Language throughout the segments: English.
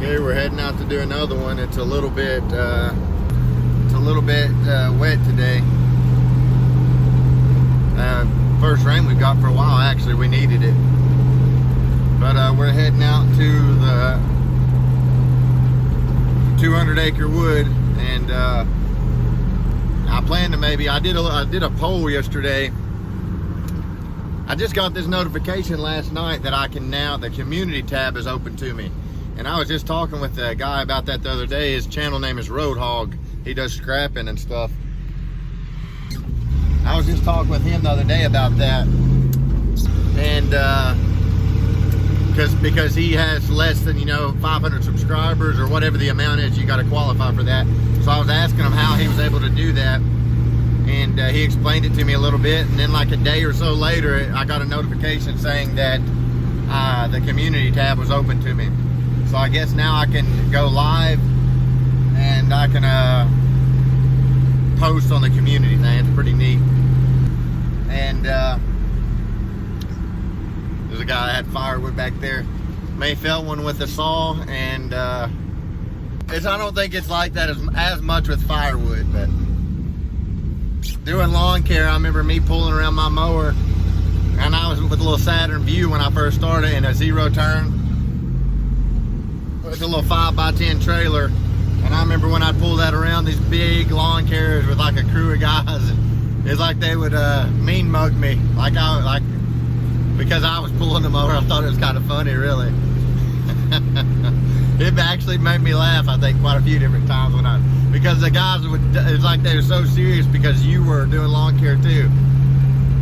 Okay, we're heading out to do another one. It's a little bit wet today. First rain we got for a while. Actually, we needed it. But we're heading out to the 200-acre wood, and I plan to maybe. I did a poll yesterday. I just got this notification last night that I can now. The community tab is open to me. And I was just talking with a guy about that the other day. His channel name is Roadhog. He does scrapping and stuff. I was just talking with him the other day about that. And because he has less than 500 subscribers or whatever the amount is, you got to qualify for that. So I was asking him how he was able to do that. And he explained it to me a little bit. And then like a day or so later, I got a notification saying that the community tab was open to me. So I guess now I can go live and I can post on the community thing. It's pretty neat. And there's a guy that had firewood back there. May fell one with a saw, and I don't think it's like that as much with firewood, but doing lawn care, I remember me pulling around my mower, and I was with a little Saturn View when I first started in a zero turn. It's a little 5x10 trailer, and I remember when I pulled that around these big lawn carriers with like a crew of guys, it's like they would mean mug me, because I was pulling them over. I thought it was kind of funny, really. It actually made me laugh, I think, quite a few different times because the guys it's like they were so serious because you were doing lawn care too.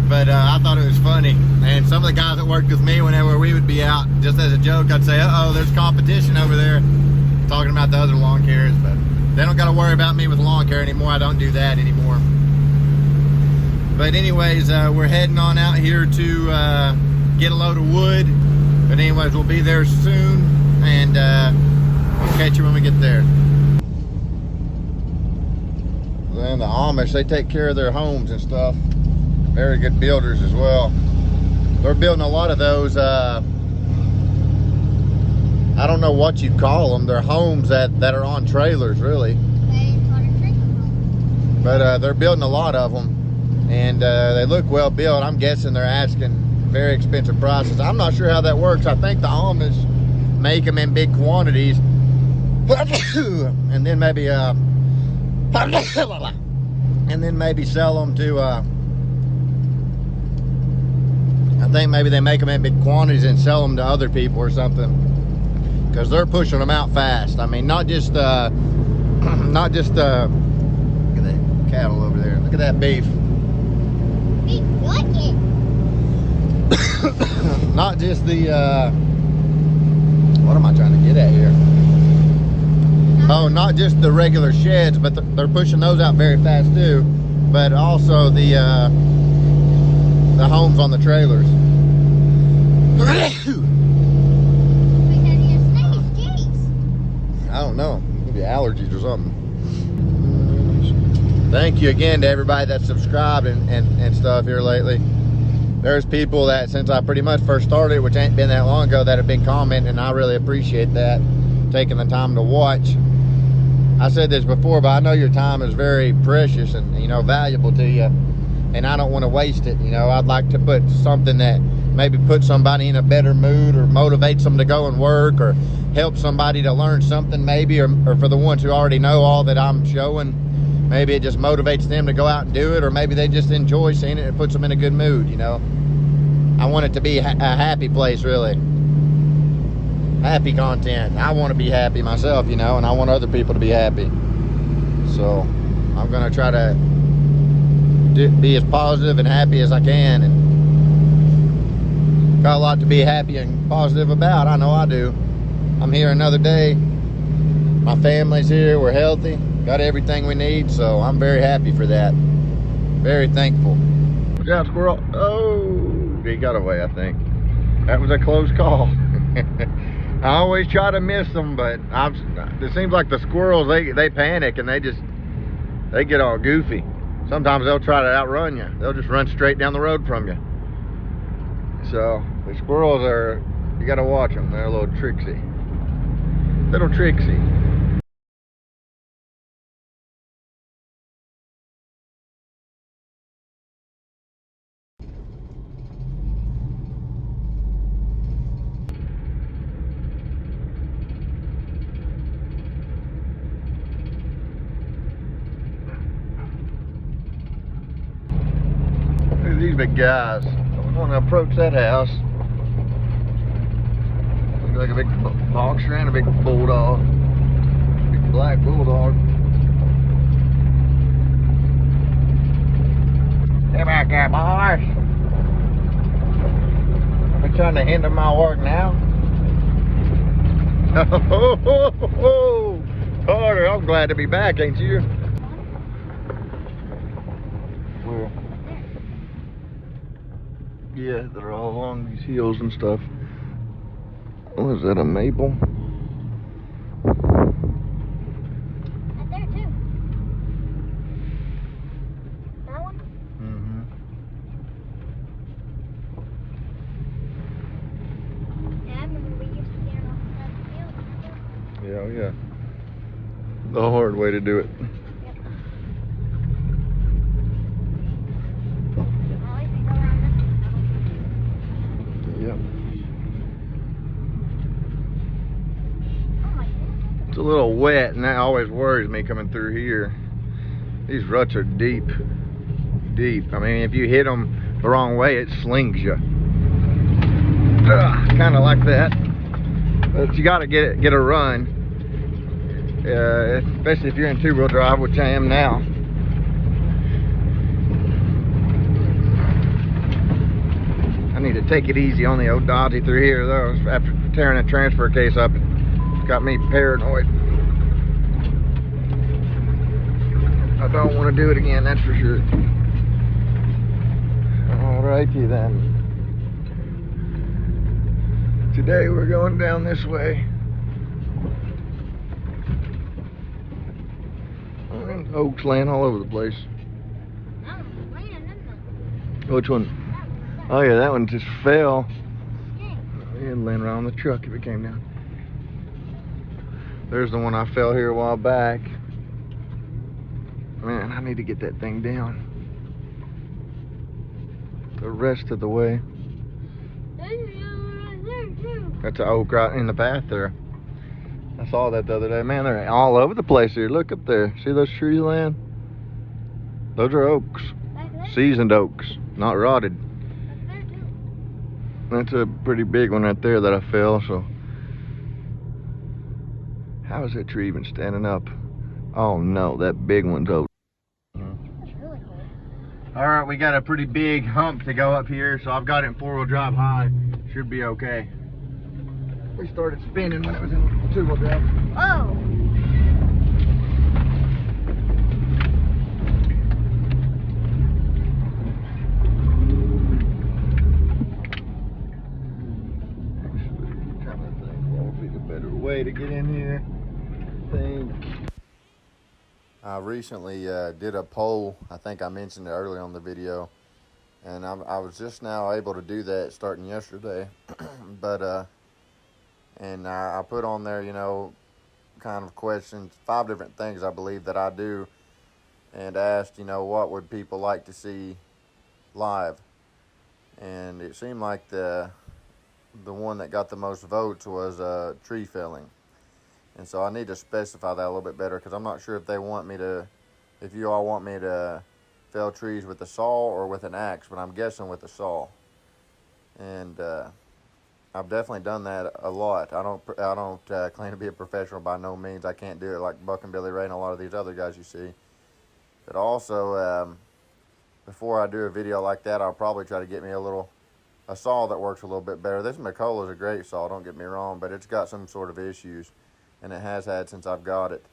But I thought it was funny. And some of the guys that worked with me, whenever we would be out, just as a joke, I'd say, uh-oh, there's competition over there. Talking about the other lawn cares, but they don't got to worry about me with lawn care anymore. I don't do that anymore. But anyways, we're heading on out here to get a load of wood. But anyways, we'll be there soon, and we'll catch you when we get there. Then the Amish, they take care of their homes and stuff. Very good builders as well. They're building a lot of those, I don't know what you call them. They're homes that are on trailers, really. But they're building a lot of them. And they look well built. I'm guessing they're asking very expensive prices. I'm not sure how that works. I think the Amish make them in big quantities. And then maybe sell them to I think maybe they make them in big quantities and sell them to other people or something, because they're pushing them out fast. I mean, not just look at that cattle over there. Look at that beef. Beef bucket. Not just the what am I trying to get at here? Oh, not just the regular sheds, but they're pushing those out very fast too. But also the homes on the trailers. I don't know, maybe allergies or something. Thank you again to everybody that subscribed and stuff here lately. There's people that, since I pretty much first started, which ain't been that long ago, that have been commenting, and I really appreciate that, taking the time to watch. I said this before, but I know your time is very precious and valuable to you, and I don't want to waste it. I'd like to put something that maybe put somebody in a better mood, or motivates them to go and work, or help somebody to learn something maybe, or for the ones who already know all that I'm showing, maybe it just motivates them to go out and do it, or maybe they just enjoy seeing it and puts them in a good mood. I want it to be a happy place, really. Happy content. I want to be happy myself, and I want other people to be happy. So I'm gonna try to be as positive and happy as I can, and got a lot to be happy and positive about. I know I do. I'm here another day. My family's here. We're healthy. Got everything we need, so I'm very happy for that. Very thankful. Good job, squirrel. Oh, he got away, I think. That was a close call. I always try to miss them, but it seems like the squirrels, they panic and they get all goofy. Sometimes they'll try to outrun you. They'll just run straight down the road from you. So the squirrels you gotta watch them. They're a little tricksy. Little Trixie. Look at these big guys. I want to approach that house. Looks like a big boxer and a big bulldog. Big black bulldog. Get back here, boys. Are you trying to hinder my work now? Oh, Carter, I'm glad to be back, ain't you? Where? Yeah, they're all along these hills and stuff. What is that, a maple? Right there too. That one? Mm-hmm. Yeah, I remember we used to get off the field. Yeah, oh yeah. The hard way to do it. Yep. Well, at least we go around this one. Yep. Oh my goodness. It's a little wet, and that always worries me coming through here. These ruts are deep. Deep. I mean, if you hit them the wrong way, it slings you. Kind of like that. But you got to get a run. Especially if you're in two-wheel drive, which I am now. I need to take it easy on the old Dodgy through here, though. After tearing a transfer case up, it's got me paranoid. I don't want to do it again, that's for sure. Alrighty then. Today we're going down this way. Oaks laying all over the place. That one's laying in the... Which one? Oh yeah, that one just fell. Yeah. It'd land right on the truck if it came down. There's the one I fell here a while back. Man, I need to get that thing down. The rest of the way. That's an oak right in the path there. I saw that the other day. Man, they're all over the place here. Look up there. See those trees laying? Those are oaks. Seasoned oaks, not rotted. That's a pretty big one right there that I fell, so. How is that tree even standing up? Oh no, that big one's oak. That's really cool. Alright, we got a pretty big hump to go up here, so I've got it in four-wheel drive high. Should be okay. We started spinning when it was in two-wheel drive. Oh! Way to get in here, I think. I recently did a poll. I think I mentioned it earlier on the video, and I was just now able to do that starting yesterday. But and I put on there, you know, kind of questions, 5 different things I believe that I do, and asked, you know, what would people like to see live, and it seemed like the one that got the most votes was tree felling. And so I need to specify that a little bit better, because I'm not sure if they want me to, if you all want me to fell trees with a saw or with an axe, but I'm guessing with a saw. And I've definitely done that a lot. I don't claim to be a professional by no means. I can't do it like Buck and Billy Ray and a lot of these other guys you see. But also, before I do a video like that, I'll probably try to get me a saw that works a little bit better. This Macola is a great saw, don't get me wrong, but it's got some sort of issues, and it has had since I've got it.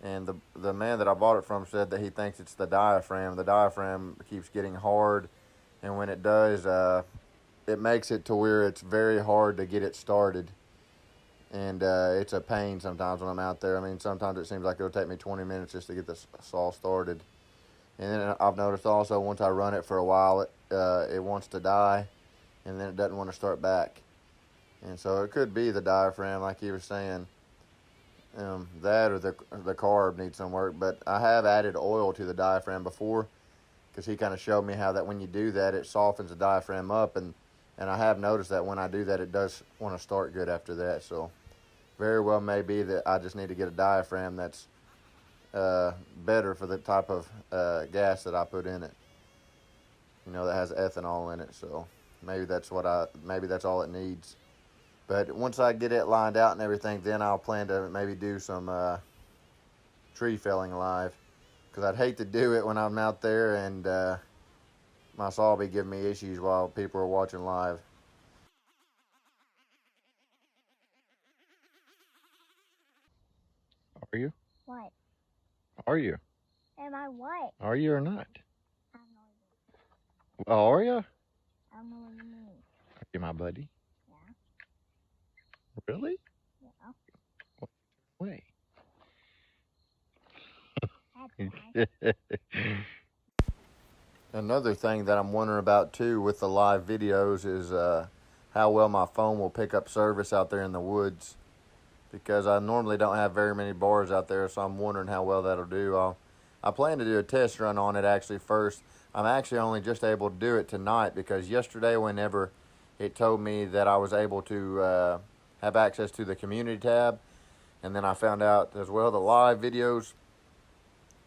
And the man that I bought it from said that he thinks it's the diaphragm. The diaphragm keeps getting hard, and when it does, it makes it to where it's very hard to get it started. And it's a pain sometimes when I'm out there. I mean, sometimes it seems like it'll take me 20 minutes just to get the saw started. And then I've noticed also once I run it for a while, it wants to die, and then it doesn't want to start back. And so it could be the diaphragm, like he was saying. That or the carb needs some work, but I have added oil to the diaphragm before, because he kind of showed me how that when you do that, it softens the diaphragm up, and I have noticed that when I do that, it does want to start good after that. So very well may be that I just need to get a diaphragm that's better for the type of gas that I put in it. You know, that has ethanol in it. So maybe that's all it needs. But once I get it lined out and everything, then I'll plan to maybe do some tree felling live. Because I'd hate to do it when I'm out there and my saw will be giving me issues while people are watching live. Are you? What? Are you? Am I what? Are you or not? I have no idea. Are you? I don't know what you mean. Are you my buddy? Yeah. Really? Yeah. Wait. That's why. Another thing that I'm wondering about too with the live videos is how well my phone will pick up service out there in the woods, because I normally don't have very many bars out there, so I'm wondering how well that'll do. I plan to do a test run on it actually first. I'm actually only just able to do it tonight because yesterday, whenever it told me that I was able to have access to the community tab, and then I found out as well the live videos,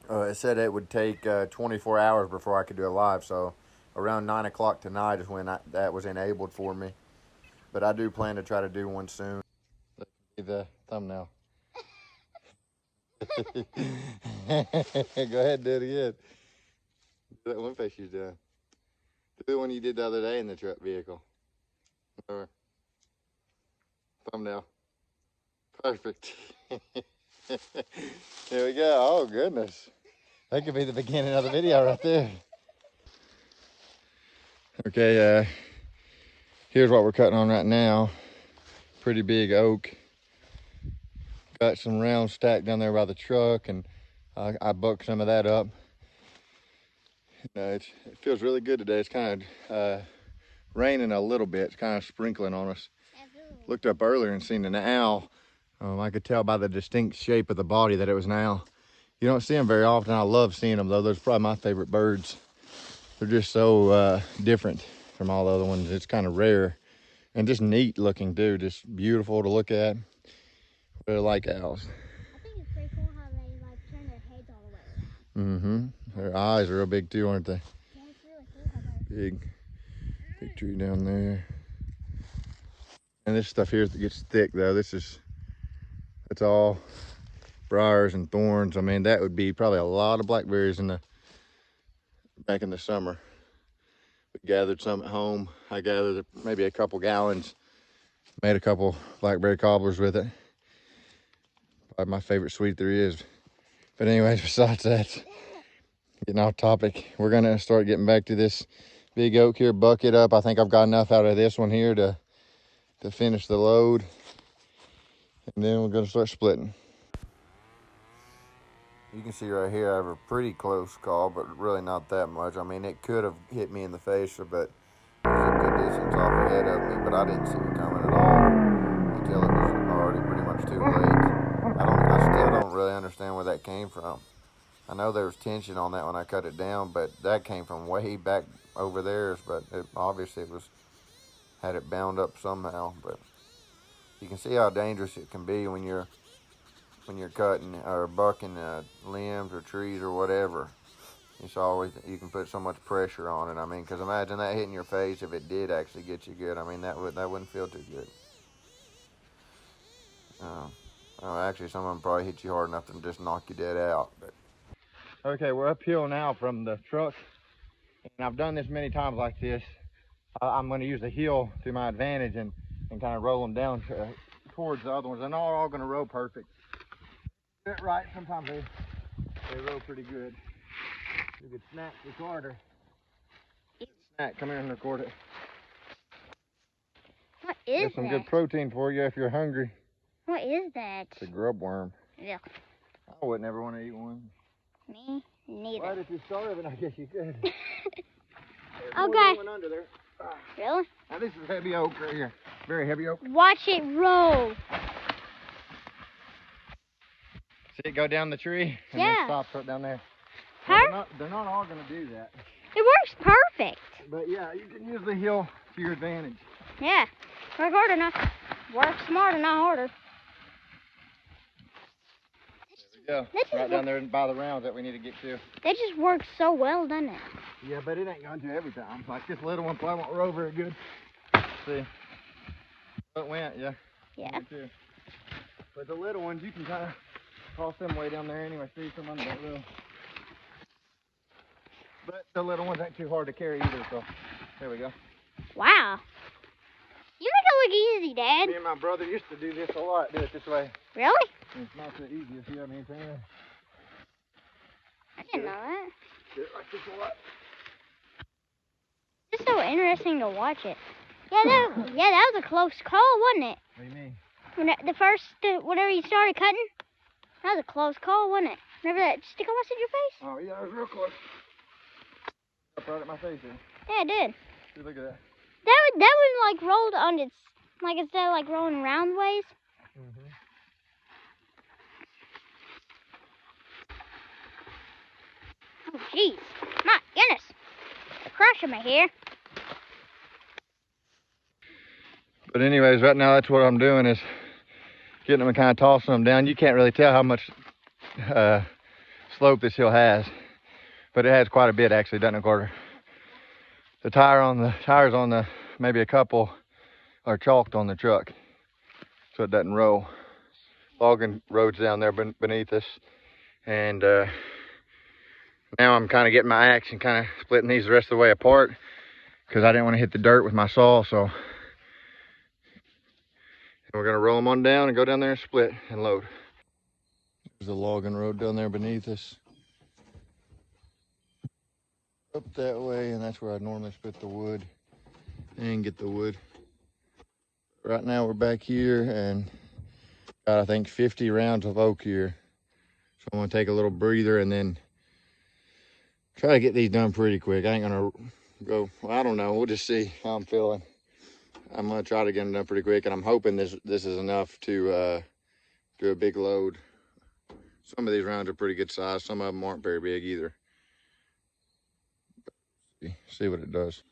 it said it would take 24 hours before I could do a live. So around 9 o'clock tonight is when that was enabled for me. But I do plan to try to do one soon. Let's see the thumbnail. Go ahead, do it again. Do that one face you done. Do the one you did the other day in the truck vehicle. Or thumbnail. Perfect. Here we go. Oh goodness. That could be the beginning of the video right there. Okay, here's what we're cutting on right now. Pretty big oak. Got some rounds stacked down there by the truck, and I bucked some of that up. It feels really good today. It's kind of raining a little bit. It's kind of sprinkling on us. Looked up earlier and seen an owl. I could tell by the distinct shape of the body that it was an owl. You don't see them very often. I love seeing them though. Those are probably my favorite birds. They're just so different from all the other ones. It's kind of rare and just neat looking too. Just beautiful to look at. Really like owls. I think it's pretty cool how they like turn their heads all the way around. Mm-hmm. Their eyes are real big too, aren't they? Yeah, it's really cool how they're... Big tree down there. And this stuff here gets thick though. It's all briars and thorns. I mean, that would be probably a lot of blackberries back in the summer. We gathered some at home. I gathered maybe a couple gallons. Made a couple blackberry cobblers with it. Probably my favorite sweet there is. But anyways, besides that, getting off topic, we're gonna start getting back to this big oak here, buck it up. I think I've got enough out of this one here to finish the load. And then we're gonna start splitting. You can see right here I have a pretty close call, but really not that much. I mean, it could have hit me in the face, but it was a good distance off ahead of me, but I didn't see it coming at all until it was already pretty much too late. I still don't really understand where that came from. I know there was tension on that when I cut it down, but that came from way back over there, but obviously it had it bound up somehow. But you can see how dangerous it can be when you're cutting or bucking limbs or trees or whatever. You can put so much pressure on it. I mean, because imagine that hitting your face if it did actually get you good. I mean, that wouldn't feel too good. Actually, some of them probably hit you hard enough to just knock you dead out. But. Okay, we're uphill now from the truck, and I've done this many times like this. I'm going to use the heel to my advantage and kind of roll them down towards the other ones. They're not all going to row perfect. Get it right. Sometimes they row pretty good. You could snack recorder. Snack, come here and record it. What is There's some good protein for you if you're hungry. What is that? It's a grub worm. Yeah. I wouldn't ever want to eat one. Me neither. But if you're starving, I guess you could. Okay. One under there. Really? Now this is heavy oak right here. Very heavy oak. Watch it roll. See it go down the tree and then stop right down there. Well, they're not all going to do that. It works perfect. But yeah, you can use the hill to your advantage. Yeah, work hard enough. Work smarter, not harder. There we go. Right down there by the rounds that we need to get to. That just works so well, doesn't it? Yeah, but it ain't going to every time. Like this little one probably won't row very good. See? It went, yeah. Yeah. But the little ones, you can kind of toss them way down there anyway. See, some of them don't row. But the little ones ain't too hard to carry either, so there we go. Wow. You make it look easy, Dad. Me and my brother used to do this a lot, do it this way. Really? And it's not the easiest, you know what I mean? I didn't know that. Do it like this a lot. It's so interesting to watch it. Yeah, that was a close call, wasn't it? What do you mean? Whenever you started cutting, that was a close call, wasn't it? Remember that stick almost in your face? Oh yeah, it was real close. Up right at my face here. Yeah, it did. See, look at that. That one like rolled on its, like instead of like rolling round ways. Mm-hmm. Oh jeez, my goodness, they're crushing me here. But anyways, right now that's what I'm doing is getting them and kind of tossing them down. You can't really tell how much slope this hill has, but it has quite a bit actually, doesn't it, Carter? The tires on the maybe a couple are chalked on the truck, so it doesn't roll. Logging roads down there beneath us, and now I'm kind of getting my axe and kind of splitting these the rest of the way apart because I didn't want to hit the dirt with my saw. So we're gonna roll them on down and go down there and split and load. There's a logging road down there beneath us. Up that way, and that's where I normally split the wood and get the wood. Right now we're back here and got, I think, 50 rounds of oak here. So I'm gonna take a little breather and then try to get these done pretty quick. I ain't gonna go, well, I don't know, we'll just see how I'm feeling. I'm gonna try to get them done pretty quick, and I'm hoping this is enough to do a big load. Some of these rounds are pretty good size, some of them aren't very big either. See what it does.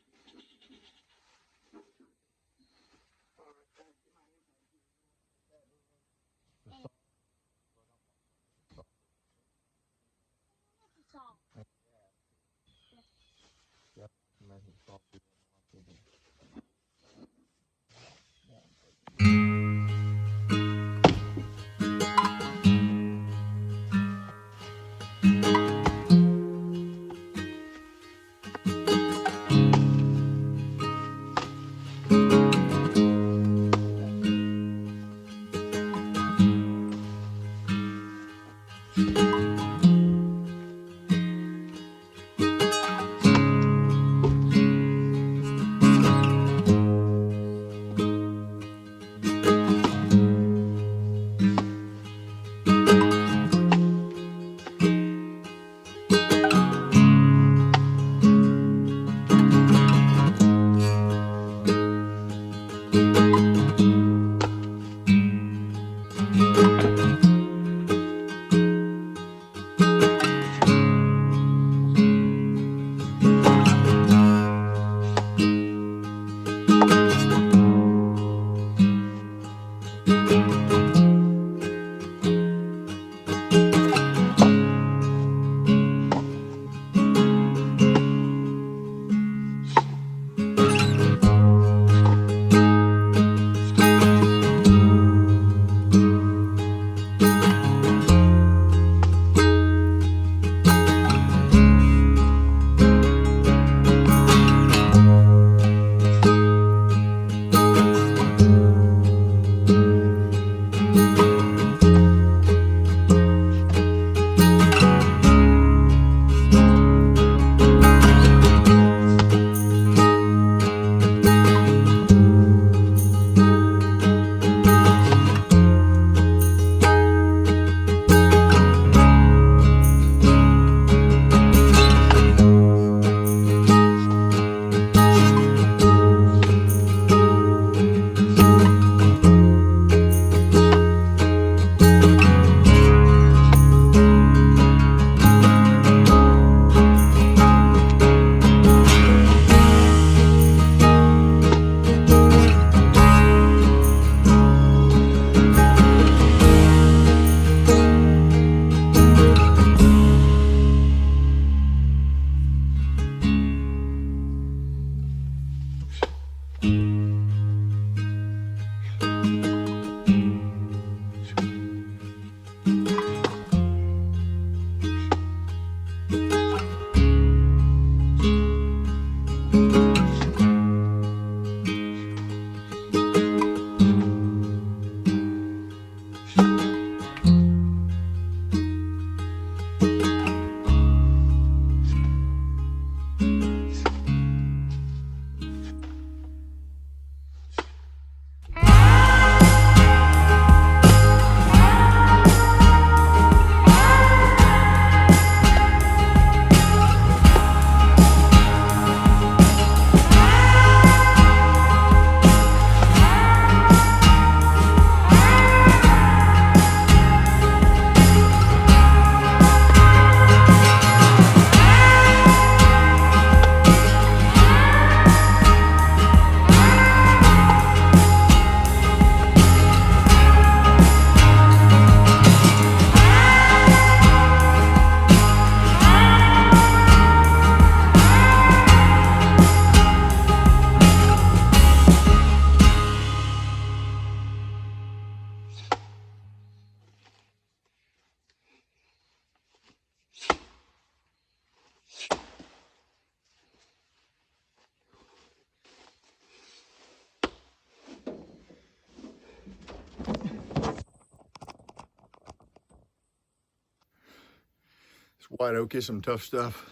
white oak is some tough stuff.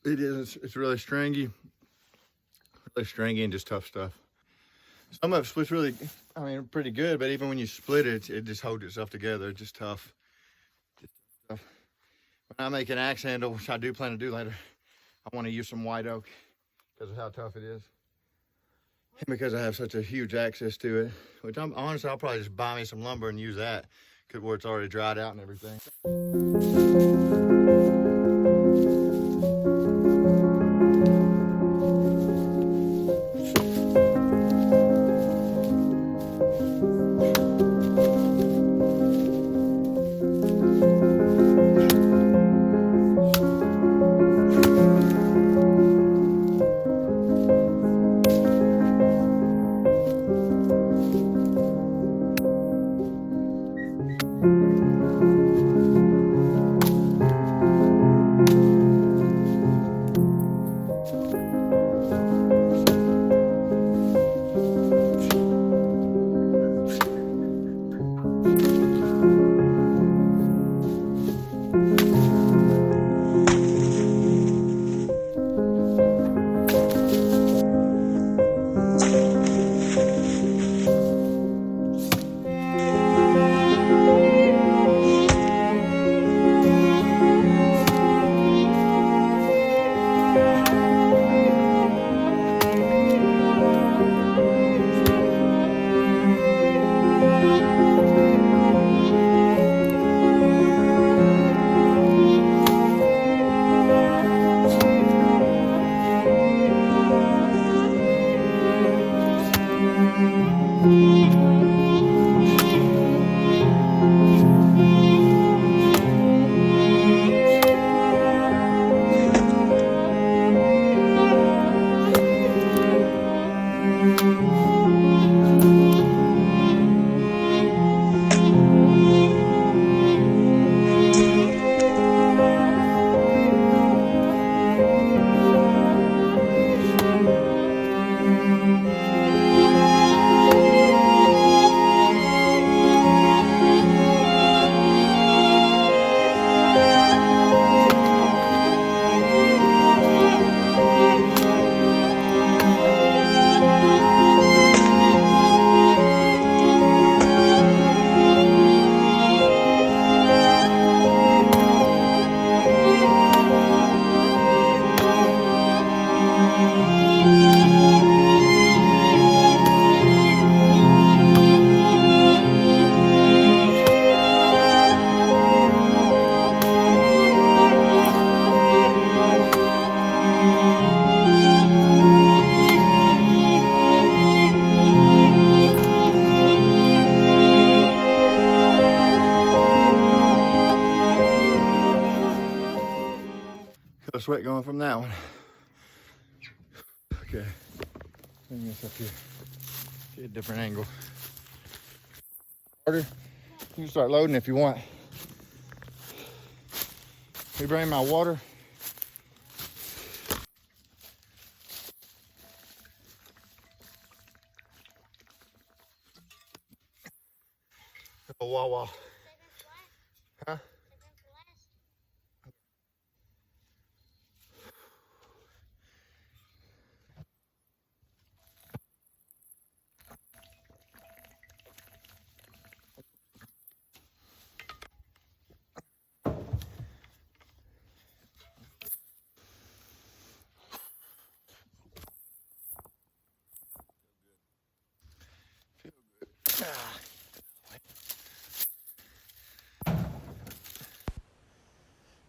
It is. It's really stringy and just tough stuff. Some of it splits really, I mean, pretty good, but even when you split it, it just holds itself together. It's just tough. When I make an axe handle, which I do plan to do later, I want to use some white oak because of how tough it is. And because I have such a huge access to it, which honestly, I'll probably just buy me some lumber and use that where it's already dried out and everything. Got a sweat going from that one. Okay, bring this up here. Get a different angle. Carter, you can start loading if you want. You bring my water. A Wawa. Huh?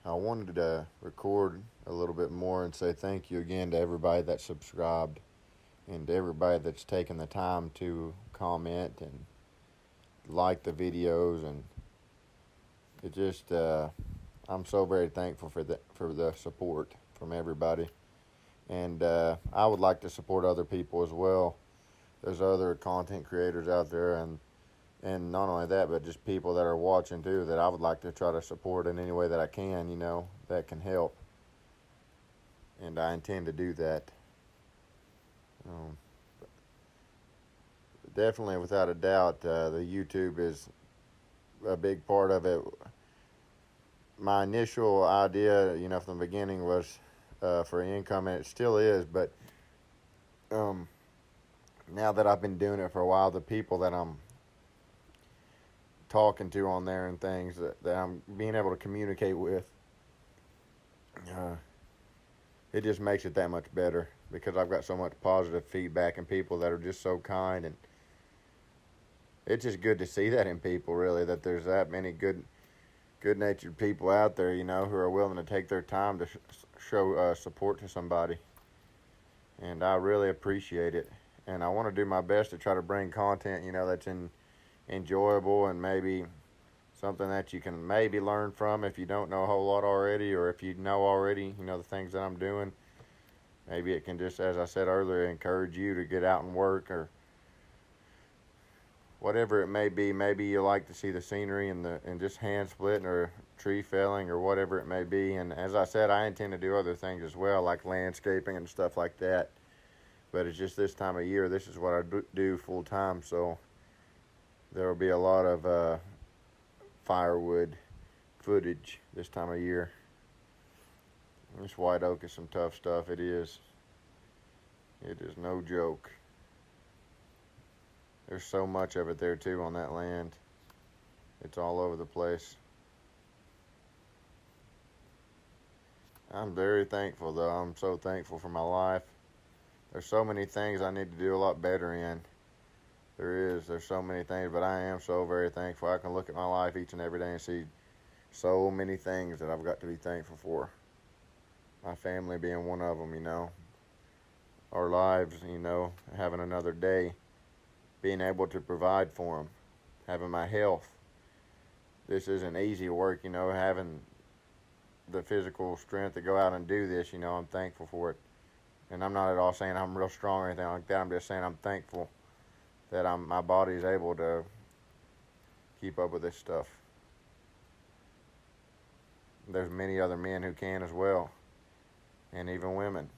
I wanted to record a little bit more and say thank you again to everybody that subscribed and to everybody that's taken the time to comment and like the videos, and it just I'm so very thankful for the support from everybody, and I would like to support other people as well. There's other content creators out there, and not only that, but just people that are watching too, that I would like to try to support in any way that I can, you know, that can help. And I intend to do that. Definitely, without a doubt, the YouTube is a big part of it. my initial idea, you know, from the beginning was for income, and it still is. But now that I've been doing it for a while, the people that I'm talking to on there and things that I'm being able to communicate with, it just makes it that much better because I've got so much positive feedback and people that are just so kind, and it's just good to see that in people, really, that there's that many good-natured people out there, you know, who are willing to take their time to show support to somebody, and I really appreciate it. And I want to do my best to try to bring content, you know, that's enjoyable and maybe something that you can maybe learn from if you don't know a whole lot already, or if you know already, you know, the things that I'm doing. Maybe it can just, as I said earlier, encourage you to get out and work, or whatever it may be. Maybe you like to see the scenery and just hand splitting or tree felling or whatever it may be. And as I said, I intend to do other things as well, like landscaping and stuff like that. But it's just this time of year, this is what I do full time, so there will be a lot of firewood footage this time of year. This white oak is some tough stuff. It is no joke. There's so much of it there too on that land. It's all over the place. I'm very thankful though. I'm so thankful for my life. There's so many things I need to do a lot better in. There's so many things, but I am so very thankful. I can look at my life each and every day and see so many things that I've got to be thankful for. My family being one of them, you know. Our lives, you know, having another day, being able to provide for them, having my health. This isn't easy work, you know, having the physical strength to go out and do this, you know, I'm thankful for it. And I'm not at all saying I'm real strong or anything like that. I'm just saying I'm thankful that my body is able to keep up with this stuff. There's many other men who can as well, and even women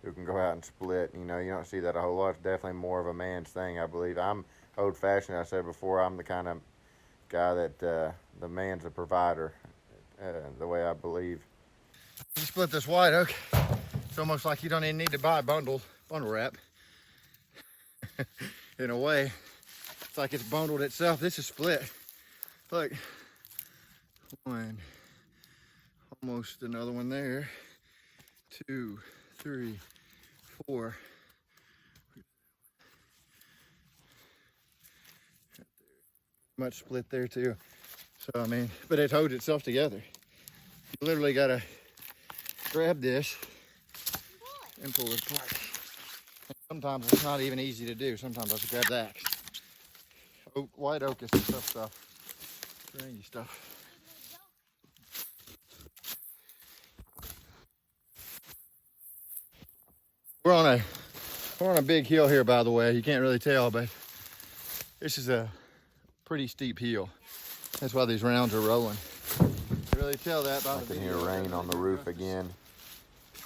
who can go out and split. You know, you don't see that a whole lot. It's definitely more of a man's thing, I believe. I'm old-fashioned. I said before, I'm the kind of guy that the man's a provider, the way I believe. You split this white oak. It's almost like you don't even need to buy bundle wrap. In a way, it's like it's bundled itself. This is split. Look, one, almost another one there. 2, 3, 4. Much split there too. So I mean, but it holds itself together. You literally gotta grab this and pull it apart. Sometimes it's not even easy to do. Sometimes I have to grab the axe. White oak is some tough stuff. Stringy stuff. We're on a big hill here, by the way. You can't really tell, but this is a pretty steep hill. That's why these rounds are rolling. You can really tell that by the video. I can hear rain on the roof again.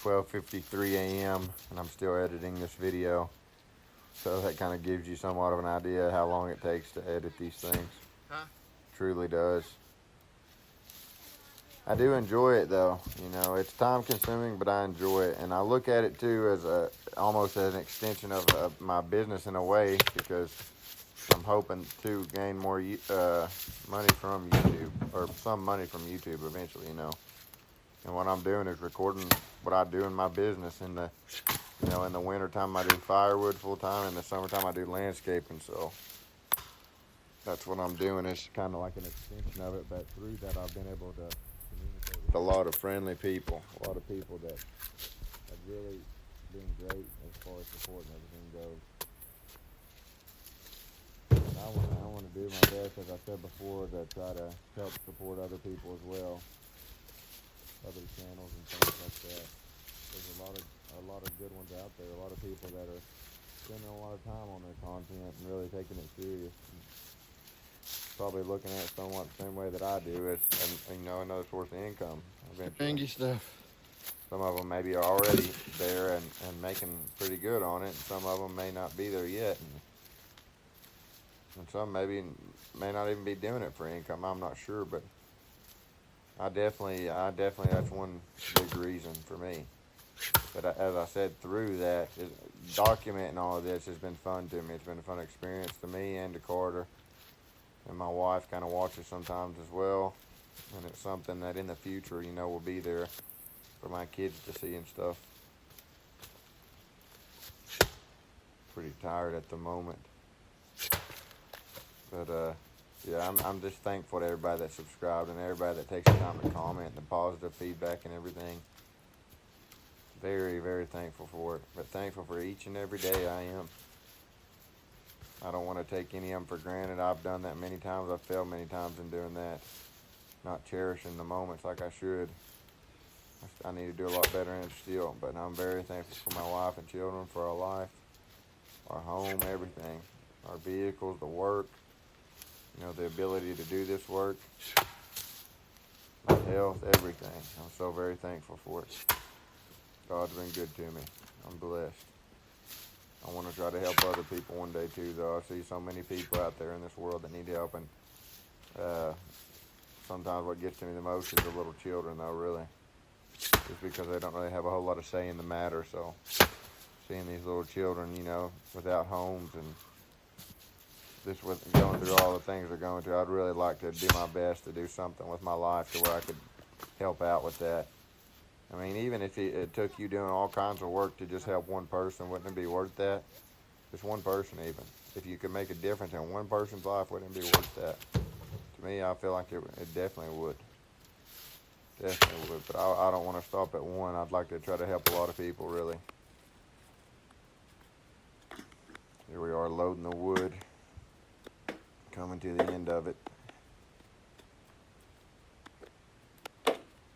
12:53 a.m. and I'm still editing this video, so that kind of gives you somewhat of an idea how long it takes to edit these things. Truly does. I do enjoy it though. You know, it's time consuming, but I enjoy it, and I look at it too as almost as an extension of my business in a way, because I'm hoping to gain more money from YouTube, or some money from YouTube eventually, you know. And what I'm doing is recording what I do in my business. In the, you know, in the wintertime I do firewood full time. In the summertime I do landscaping. So that's what I'm doing. It's kind of like an extension of it. But through that I've been able to communicate with a lot of friendly people. A lot of people that have really been great as far as support and everything goes. I want to do my best, as I said before, to try to help support other people as well. Other channels and things like that. There's a lot of good ones out there. A lot of people that are spending a lot of time on their content and really taking it serious. And probably looking at it somewhat the same way that I do. It's, you know, another source of income eventually. Stuff. Some of them maybe are already there and making pretty good on it. And some of them may not be there yet. And some may not even be doing it for income. I'm not sure, but I definitely, that's one big reason for me. But as I said, through that, documenting all of this has been fun to me. It's been a fun experience to me and to Carter. And my wife kind of watches sometimes as well. And it's something that in the future, you know, will be there for my kids to see and stuff. Pretty tired at the moment. But, yeah, I'm just thankful to everybody that subscribed and everybody that takes the time to comment and the positive feedback and everything. Very, very thankful for it. But thankful for each and every day I am. I don't want to take any of them for granted. I've done that many times. I've failed many times in doing that. Not cherishing the moments like I should. I need to do a lot better in it still. But I'm very thankful for my wife and children, for our life, our home, everything. Our vehicles, the work. You know, the ability to do this work. My health, everything. I'm so very thankful for it. God's been good to me. I'm blessed. I want to try to help other people one day too, though. I see so many people out there in this world that need help, and sometimes what gets to me the most is the little children, though, really. Just because they don't really have a whole lot of say in the matter, so seeing these little children, you know, without homes and this with going through all the things they're going through, I'd really like to do my best to do something with my life to where I could help out with that. I mean, even if it took you doing all kinds of work to just help one person, wouldn't it be worth that? Just one person, even. If you could make a difference in one person's life, wouldn't it be worth that? To me, I feel like it definitely would. Definitely would. But I don't want to stop at one. I'd like to try to help a lot of people, really. Here we are loading the wood. Coming to the end of it.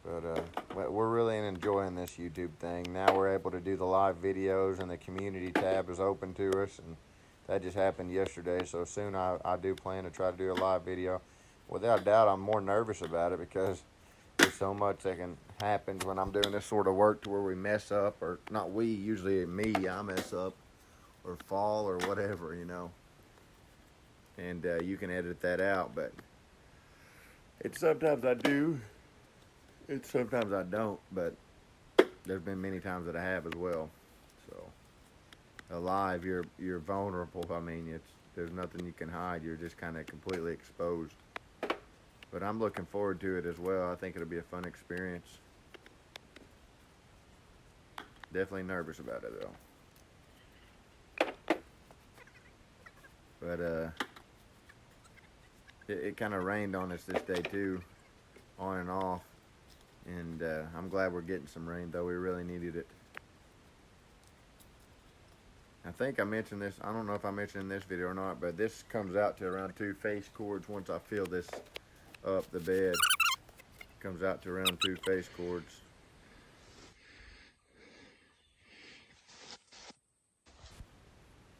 But we're really enjoying this YouTube thing. Now we're able to do the live videos, and the community tab is open to us, and that just happened yesterday. So soon I do plan to try to do a live video. Without doubt, I'm more nervous about it because there's so much that can happen when I'm doing this sort of work to where we mess up, or not we, usually me, I mess up or fall or whatever, you know. And you can edit that out, but sometimes I do. And sometimes I don't, but there's been many times that I have as well. So, alive, you're vulnerable. I mean, there's nothing you can hide. You're just kind of completely exposed. But I'm looking forward to it as well. I think it'll be a fun experience. Definitely nervous about it, though. But, it kind of rained on us this day, too, on and off. And I'm glad we're getting some rain, though. We really needed it. I think I mentioned this. I don't know if I mentioned in this video or not, but this comes out to around 2 face cords once I fill this up, the bed. Comes out to around 2 face cords.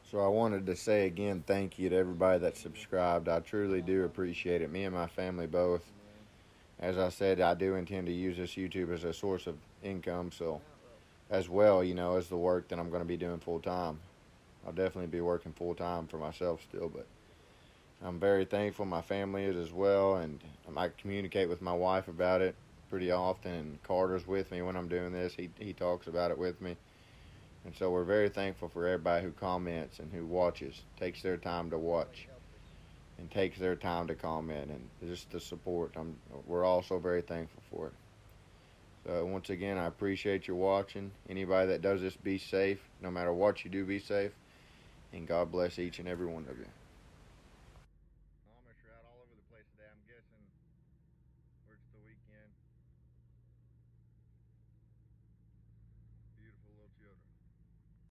So I wanted to say again, thank you to everybody that subscribed. I truly do appreciate it. Me and my family both. As I said, I do intend to use this YouTube as a source of income, so as well, you know, as the work that I'm going to be doing full time. I'll definitely be working full time for myself still, but I'm very thankful my family is as well, and I communicate with my wife about it pretty often, and Carter's with me when I'm doing this. He talks about it with me, and so we're very thankful for everybody who comments and who watches, takes their time to watch. And takes their time to comment, and just the support. We're also very thankful for it. So once again, I appreciate you watching. Anybody that does this, be safe. No matter what you do, be safe. And God bless each and every one of you.